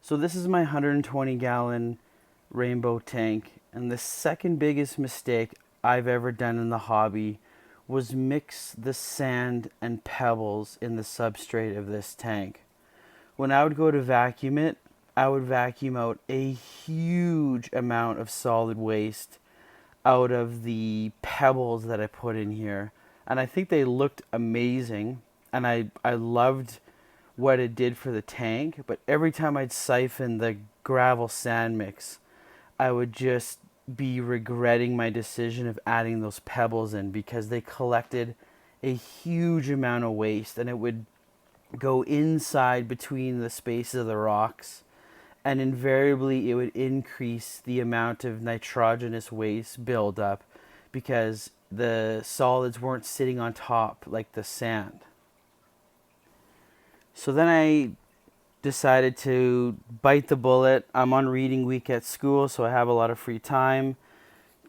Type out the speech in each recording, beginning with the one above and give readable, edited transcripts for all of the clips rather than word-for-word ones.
So this is my 120 gallon rainbow tank, and the second biggest mistake I've ever done in the hobby was mix the sand and pebbles in the substrate of this tank. When I would go to vacuum it, I would vacuum out a huge amount of solid waste out of the pebbles that I put in here. And I think they looked amazing, and I loved what it did for the tank, but every time I'd siphon the gravel sand mix, I would just be regretting my decision of adding those pebbles in because they collected a huge amount of waste, and it would go inside between the spaces of the rocks, and invariably it would increase the amount of nitrogenous waste buildup because the solids weren't sitting on top like the sand. So then I decided to bite the bullet. I'm on reading week at school, so I have a lot of free time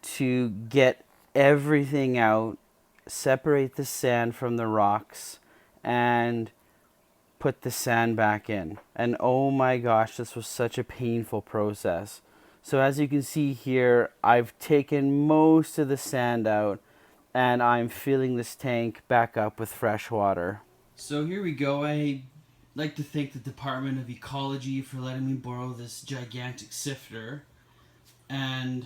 to get everything out, separate the sand from the rocks, and put the sand back in. And oh my gosh, this was such a painful process. So as you can see here, I've taken most of the sand out, and I'm filling this tank back up with fresh water. So here we go. I like to thank the Department of Ecology for letting me borrow this gigantic sifter. And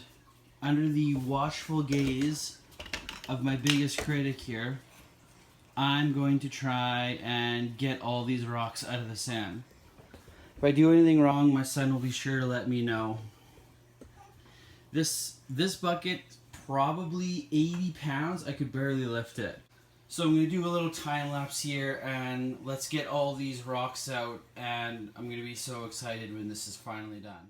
under the watchful gaze of my biggest critic here, I'm going to try and get all these rocks out of the sand. If I do anything wrong, my son will be sure to let me know. This bucket, probably 80 pounds. I could barely lift it. So I'm going to do a little time lapse here, and let's get all these rocks out, and I'm going to be so excited when this is finally done.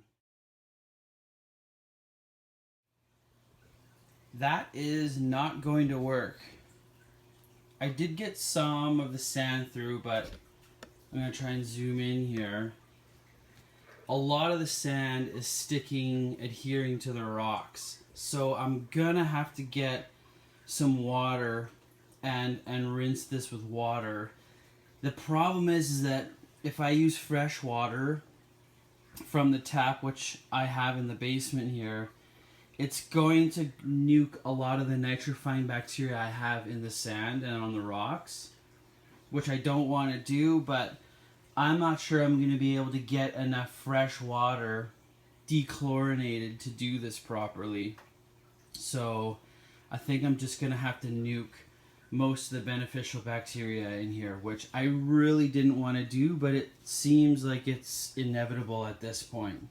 That is not going to work. I did get some of the sand through, but I'm going to try and zoom in here. A lot of the sand is sticking, adhering to the rocks. So I'm going to have to get some water and rinse this with water. The problem is that if I use fresh water from the tap, which I have in the basement here, it's going to nuke a lot of the nitrifying bacteria I have in the sand and on the rocks, which I don't want to do, but I'm not sure I'm going to be able to get enough fresh water dechlorinated to do this properly. So I think I'm just going to have to nuke most of the beneficial bacteria in here, which I really didn't want to do, but it seems like it's inevitable at this point.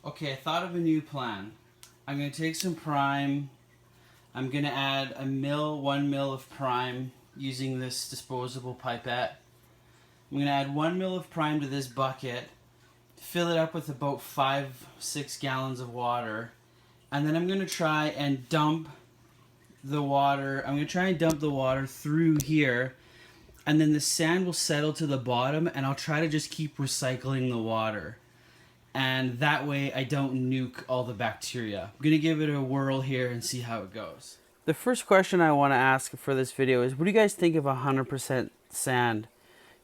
Okay, I thought of a new plan. I'm going to take some prime. I'm going to add 1 mil of prime using this disposable pipette. I'm going to add 1 mil of prime to this bucket, fill it up with about 5-6 gallons of water, and then I'm going to try and dump the water. I'm going to try and dump the water through here, and then the sand will settle to the bottom, and I'll try to just keep recycling the water. And that way I don't nuke all the bacteria. I'm going to give it a whirl here and see how it goes. The first question I want to ask for this video is, what do you guys think of 100% sand?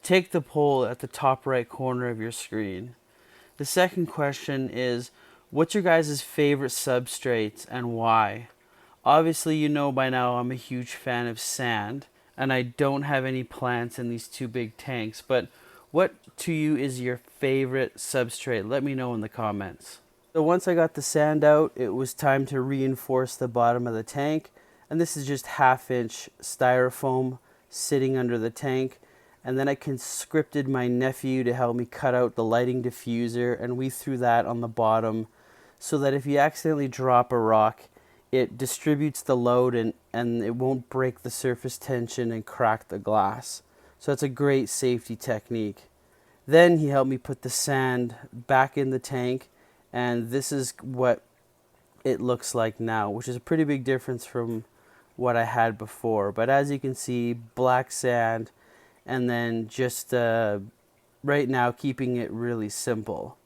Take the poll at the top right corner of your screen. The second question is, what's your guys' favorite substrates and why? Obviously, you know by now I'm a huge fan of sand, and I don't have any plants in these two big tanks, but what to you is your favorite substrate? Let me know in the comments. So once I got the sand out, it was time to reinforce the bottom of the tank, and this is just 1/2 inch styrofoam sitting under the tank. And then I conscripted my nephew to help me cut out the lighting diffuser, and we threw that on the bottom so that if you accidentally drop a rock, it distributes the load and it won't break the surface tension and crack the glass. So that's a great safety technique. Then he helped me put the sand back in the tank, and this is what it looks like now, which is a pretty big difference from what I had before. But as you can see, black sand, and then just right now keeping it really simple.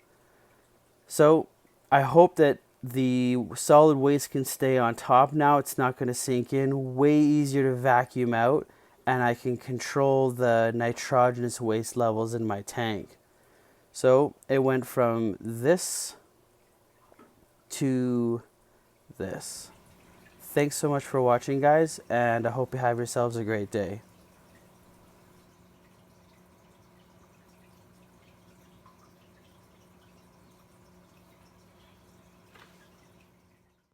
So I hope that the solid waste can stay on top now. It's not going to sink in. Way easier to vacuum out, and I can control the nitrogenous waste levels in my tank. So it went from this to this. Thanks so much for watching, guys, and I hope you have yourselves a great day.